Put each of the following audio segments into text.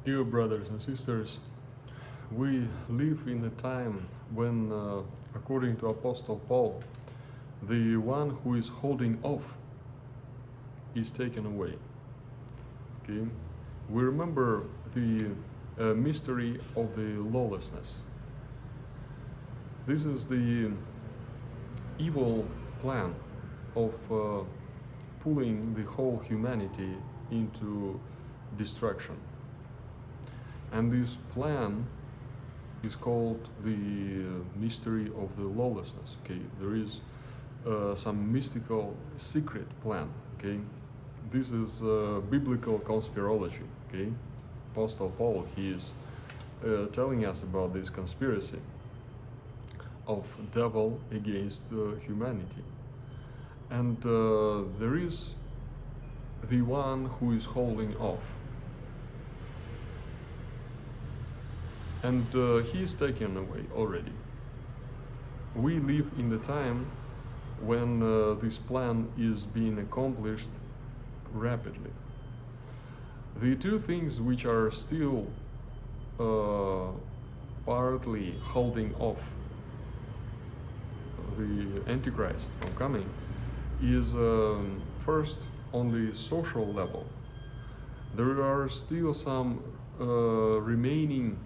Dear brothers and sisters, we live in a time when, according to Apostle Paul, the one who is holding off is taken away. Okay? We remember the mystery of the lawlessness. This is the evil plan of pulling the whole humanity into destruction. And this plan is called the mystery of the lawlessness. Okay, there is some mystical secret plan. Okay, this is biblical conspirology. Okay, Apostle Paul, he is telling us about this conspiracy of devil against humanity, and there is the one who is holding off. And he is taken away already. We live in the time when this plan is being accomplished rapidly. The two things which are still partly holding off the Antichrist from coming is first on the social level. There are still some remaining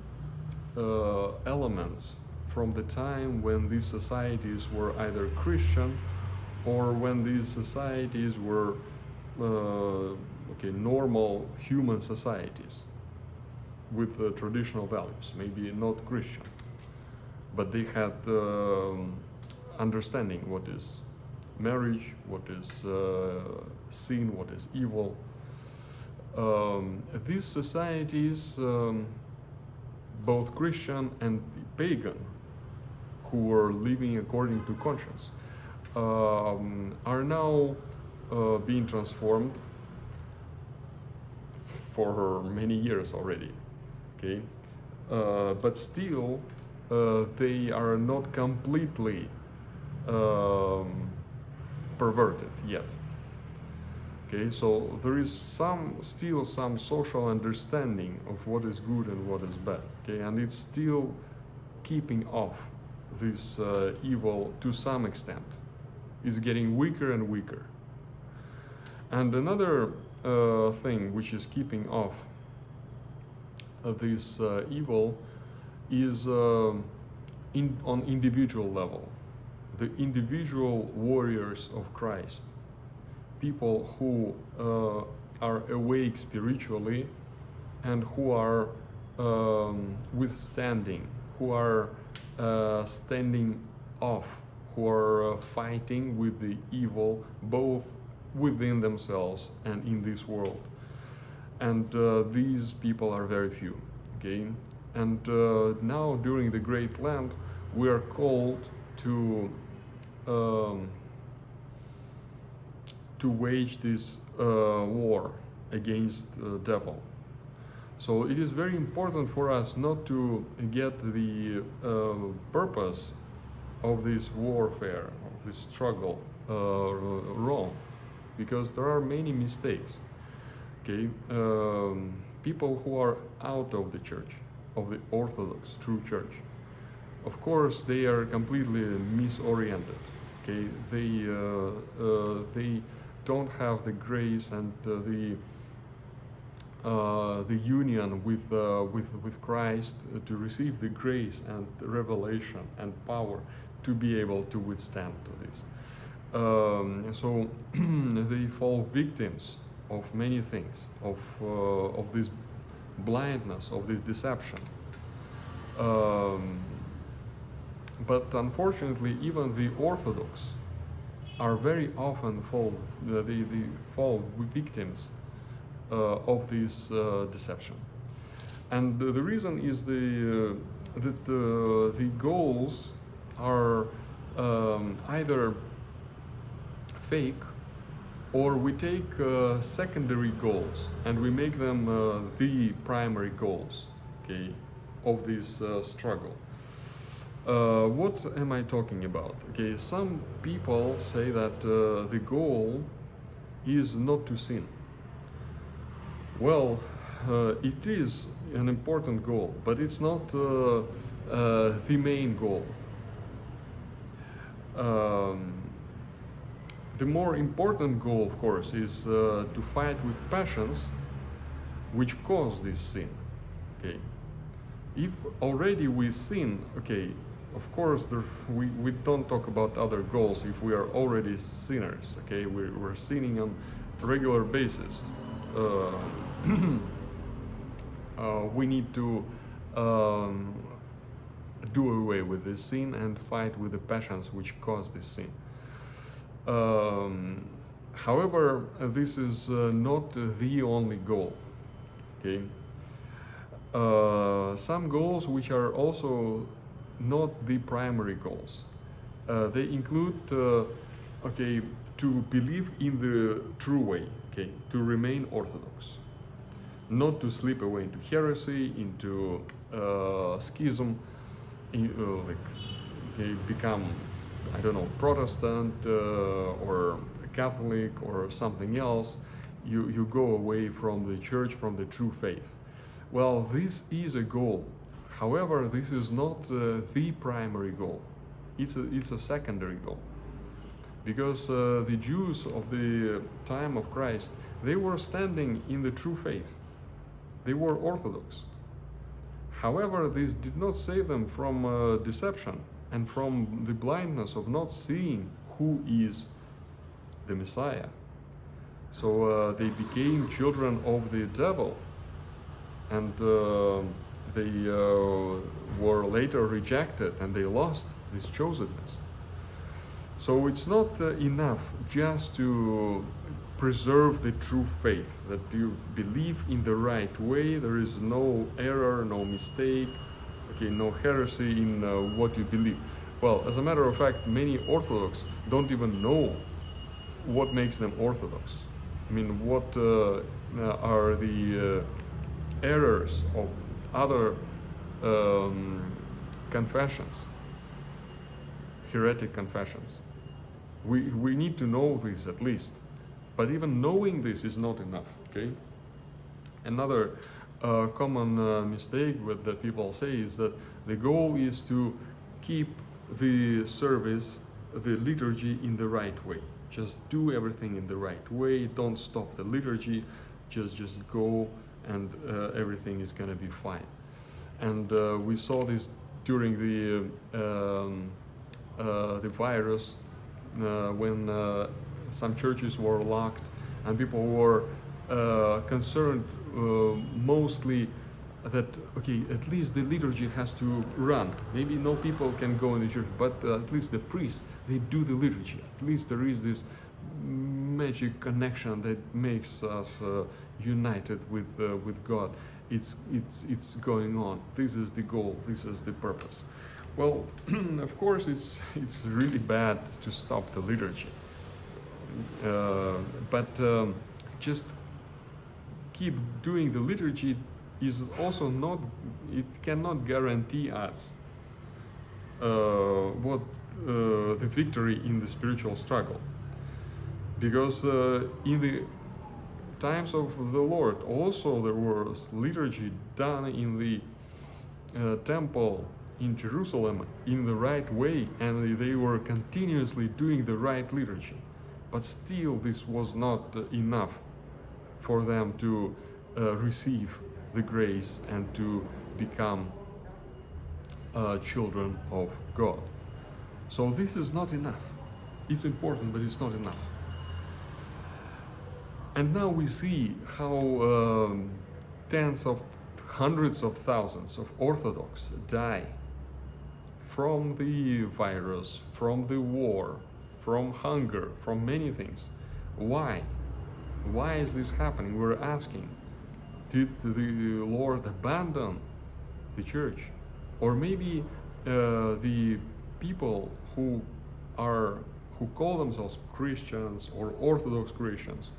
elements from the time when these societies were either Christian or when these societies were normal human societies with traditional values, maybe not Christian, but they had understanding what is marriage, what is sin, what is evil. These societies, both Christian and pagan, who were living according to conscience, are now being transformed for many years already. Okay, but still they are not completely perverted yet. Okay, so there is still some social understanding of what is good and what is bad. Okay, and it's still keeping off this evil to some extent. It's getting weaker and weaker. And another thing which is keeping off this evil is on individual level. The individual warriors of Christ. People who are awake spiritually and who are withstanding, who are standing off, who are fighting with the evil both within themselves and in this world. And these people are very few. Okay? And now during the Great Lent we are called to wage this war against the devil. So it is very important for us not to get the purpose of this warfare, of this struggle, wrong, because there are many mistakes. Okay, people who are out of the church, of the Orthodox true church, of course they are completely misoriented. Okay, they don't have the grace and the union with Christ to receive the grace and revelation and power to be able to withstand to this. So they fall victims of many things, of this blindness, of this deception. But unfortunately, even the Orthodox are very often they fall victims of this deception, and the reason is that the goals are either fake, or we take secondary goals and we make them the primary goals, okay, of this struggle. What am I talking about? Okay, some people say that the goal is not to sin. Well, it is an important goal, but it's not the main goal. Um, the more important goal, of course, is to fight with passions which cause this sin. Okay, if already we sin, okay, of course we don't talk about other goals if we are already sinners. Okay, we're sinning on a regular basis. We need to do away with this sin and fight with the passions which cause this sin. However, this is not the only goal. Okay, some goals which are also not the primary goals. They include, okay, to believe in the true way. Okay, to remain orthodox, not to slip away into heresy, into schism, like, okay, become, I don't know, Protestant or Catholic or something else. You go away from the church, from the true faith. Well, this is a goal. However, this is not the primary goal. It's a secondary goal. Because the Jews of the time of Christ, they were standing in the true faith. They were Orthodox. However, this did not save them from deception and from the blindness of not seeing who is the Messiah. So they became children of the devil, and they were later rejected, and they lost this chosenness. So it's not enough just to preserve the true faith, that you believe in the right way, there is no error, no mistake, okay, no heresy in what you believe. Well, as a matter of fact, many Orthodox don't even know what makes them Orthodox. I mean, what are the errors of other confessions, heretic confessions. We need to know this at least, but even knowing this is not enough. Okay. Another common mistake that people say is that the goal is to keep the service, the liturgy in the right way. Just do everything in the right way. Don't stop the liturgy. Just go, and everything is going to be fine. And we saw this during the virus, when some churches were locked and people were concerned mostly that, okay, at least the liturgy has to run. Maybe no people can go in the church, but at least the priests, they do the liturgy. At least there is this magic connection that makes us united with God. It's going on. This is the goal. This is the purpose. Well, of course, it's really bad to stop the liturgy, but just keep doing the liturgy is also not. It cannot guarantee us what the victory in the spiritual struggle, because in the times of the Lord also there was liturgy done in the temple in Jerusalem in the right way, and they were continuously doing the right liturgy, but still this was not enough for them to receive the grace and to become children of God. So this is not enough. It's important, but it's not enough. And now we see how hundreds of thousands of Orthodox die from the virus, from the war, from hunger, from many things. Why? Why is this happening? We're asking, did the Lord abandon the church? Or maybe the people who call themselves Christians or Orthodox Christians,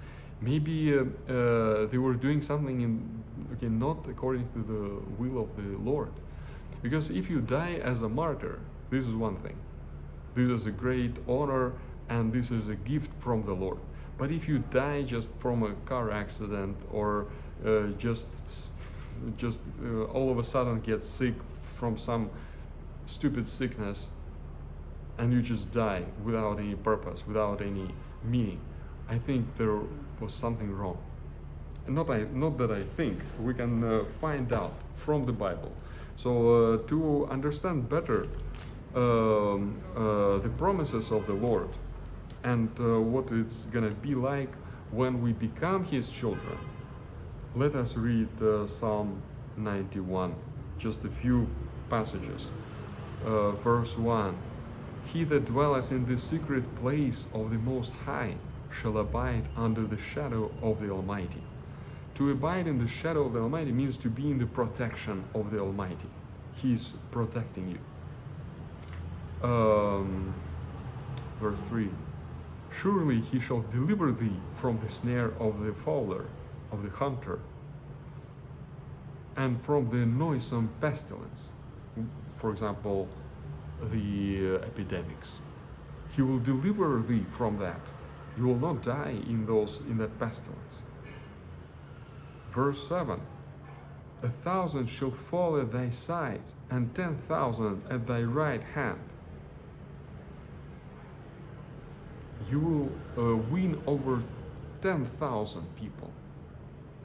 maybe they were doing something not according to the will of the Lord. Because if you die as a martyr, this is one thing. This is a great honor, and this is a gift from the Lord. But if you die just from a car accident or just all of a sudden get sick from some stupid sickness, and you just die without any purpose, without any meaning. I think there was something wrong. Not that I think, we can find out from the Bible. So to understand better the promises of the Lord and what it's gonna be like when we become His children, let us read Psalm 91, just a few passages. Verse 1, He that dwelleth in the secret place of the Most High shall abide under the shadow of the Almighty. To abide in the shadow of the Almighty means to be in the protection of the Almighty. He is protecting you. Verse 3, Surely He shall deliver thee from the snare of the fowler, of the hunter, and from the noisome pestilence. For example, the epidemics. He will deliver thee from that. You will not die in that pestilence. Verse 7, 1,000 shall fall at thy side, and 10,000 at thy right hand. You will win over 10,000 people.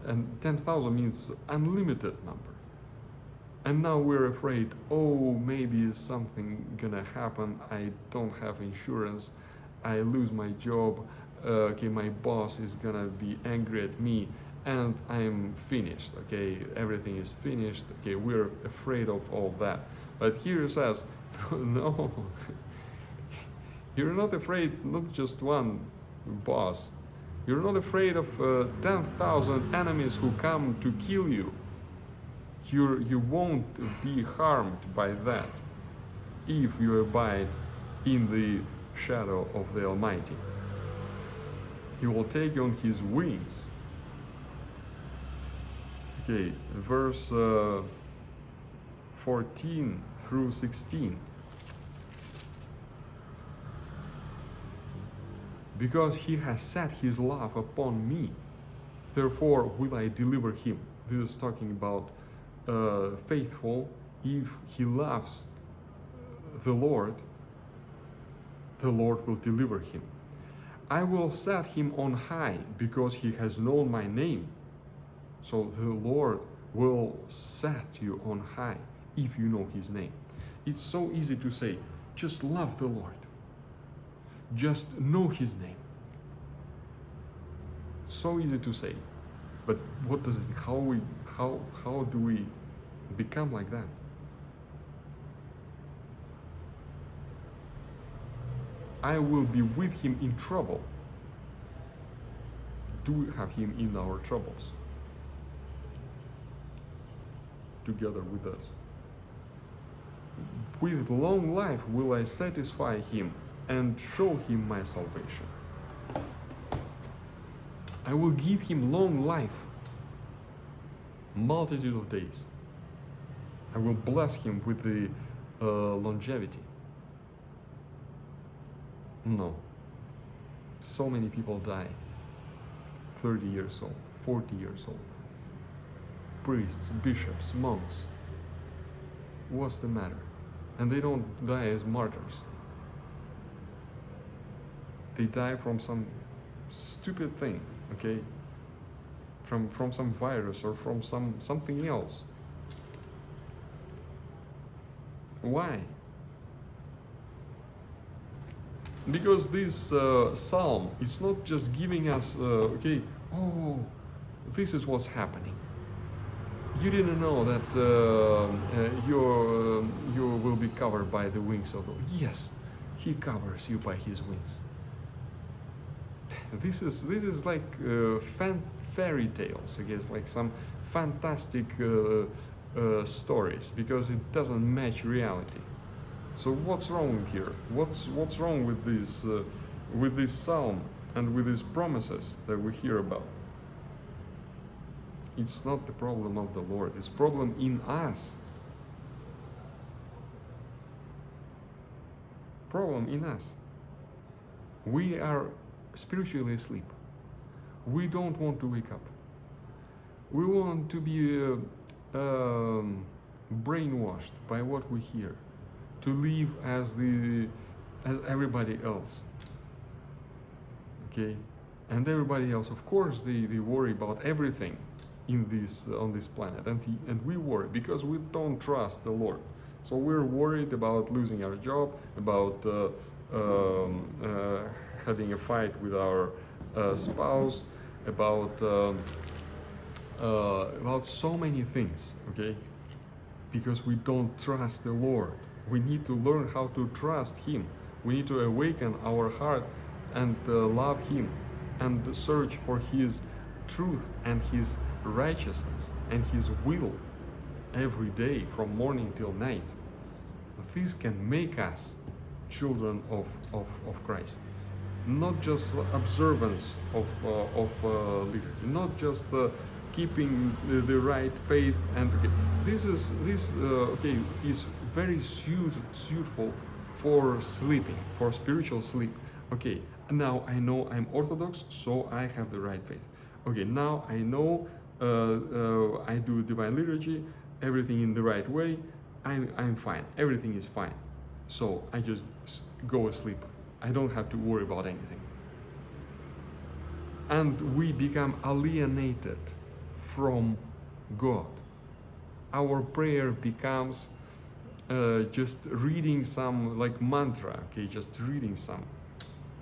And 10,000 means unlimited number. And now we're afraid, oh, maybe something gonna happen. I don't have insurance. I lose my job. Okay, my boss is gonna be angry at me, and I'm finished. Okay, everything is finished. Okay, we're afraid of all that. But here it says, no, you're not afraid, not just one boss. You're not afraid of 10,000 enemies who come to kill you. You won't be harmed by that if you abide in the shadow of the Almighty. He will take you on His wings. Okay, verse 14 through 16. Because He has set His love upon me, therefore will I deliver him. This is talking about faithful. If he loves the Lord will deliver him. I will set him on high because he has known my name. So the Lord will set you on high if you know His name. It's so easy to say, just love the Lord. Just know His name. So easy to say, but what does it? How do we become like that? I will be with him in trouble. Do we have Him in our troubles? Together with us. With long life will I satisfy him and show him my salvation. I will give him long life, multitude of days. I will bless him with the longevity. No. So many people die 30 years old, 40 years old. Priests, bishops, monks. What's the matter? And they don't die as martyrs. They die from some stupid thing, okay? From some virus or from something else. Why? Because this psalm is not just giving us, okay, oh, this is what's happening. You didn't know that you will be covered by the wings of the Lord. Yes, He covers you by His wings. This is like fairy tales, I guess, like some fantastic stories, because it doesn't match reality. So what's wrong here? What's wrong with this psalm and with these promises that we hear about? It's not the problem of the Lord. It's a problem in us. Problem in us. We are spiritually asleep. We don't want to wake up. We want to be brainwashed by what we hear, to live as everybody else. Okay, and everybody else, of course, they worry about everything on this planet, and we worry because we don't trust the Lord. So we're worried about losing our job, about having a fight with our spouse, about so many things. Okay, because we don't trust the Lord. We need to learn how to trust Him. We need to awaken our heart and love Him and search for His truth and His righteousness and His will every day from morning till night. This can make us children of Christ. Not just observance of liturgy, not just keeping the right faith, and okay, this is very suitable for sleeping, for spiritual sleep. Okay, now I know I'm Orthodox, so I have the right faith. Okay, now I know I do divine liturgy, everything in the right way. I'm fine. Everything is fine. So I just go asleep. I don't have to worry about anything. And we become alienated from God. Our prayer becomes just reading some like mantra, okay, just reading some.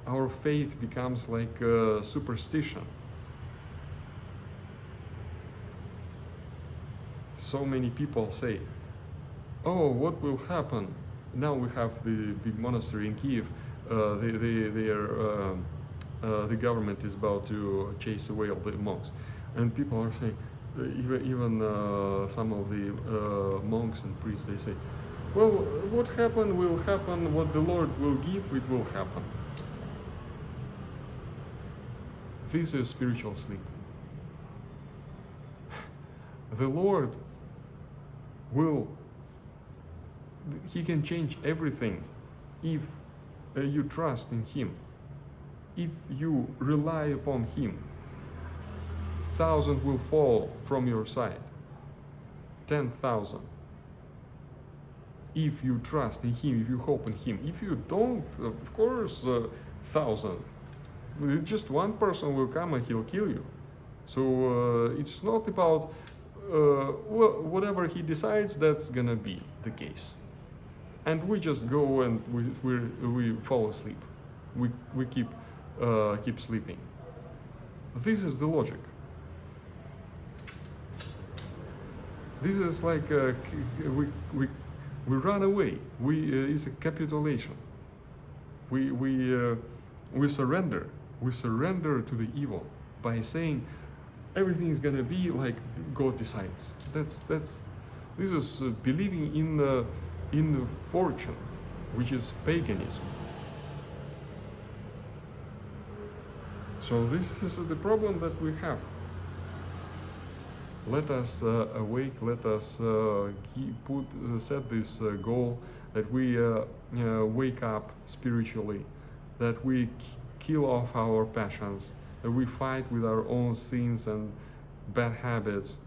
Our faith becomes like superstition. So many people say, oh, what will happen? Now we have the big monastery in Kiev. The government is about to chase away all the monks, and people are saying, even some of the monks and priests, they say, well, what happened will happen. What the Lord will give, it will happen. This is spiritual sleep. The Lord He can change everything if you trust in Him. If you rely upon Him, 1,000 will fall from your side, 10,000. If you trust in Him, if you hope in Him. If you don't, of course, 1,000. Just one person will come and he'll kill you. So it's not about whatever He decides, that's gonna be the case. And we just go and we fall asleep. We keep sleeping. This is the logic. This is like we run away. It's a capitulation. We surrender. We surrender to the evil by saying everything is gonna be like God decides. This is believing in the fortune, which is paganism. So this is the problem that we have. Let us awake. Let us set this goal that we wake up spiritually, that we kill off our passions, that we fight with our own sins and bad habits,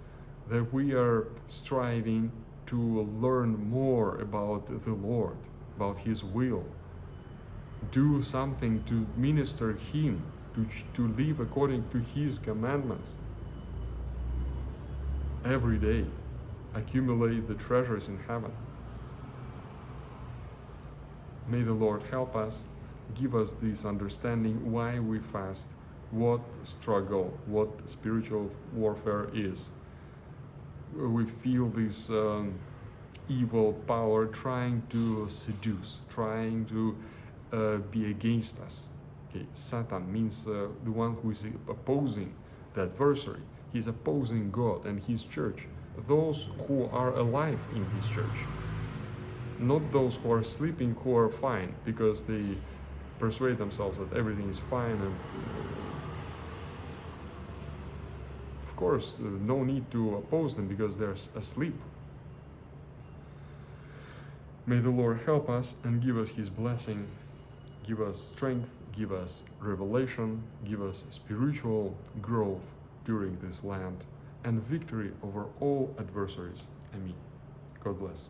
that we are striving to learn more about the Lord, about His will, do something to minister Him, to live according to His commandments. Every day, accumulate the treasures in heaven. May the Lord help us, give us this understanding why we fast, what struggle, what spiritual warfare is. We feel this evil power trying to seduce, trying to be against us. Okay, Satan means the one who is opposing the adversary. He's opposing God and His church, those who are alive in His church, not those who are sleeping, who are fine, because they persuade themselves that everything is fine. And of course, no need to oppose them because they're asleep. May the Lord help us and give us His blessing, give us strength, give us revelation, give us spiritual growth during this Lent, and victory over all adversaries. Amen. God bless.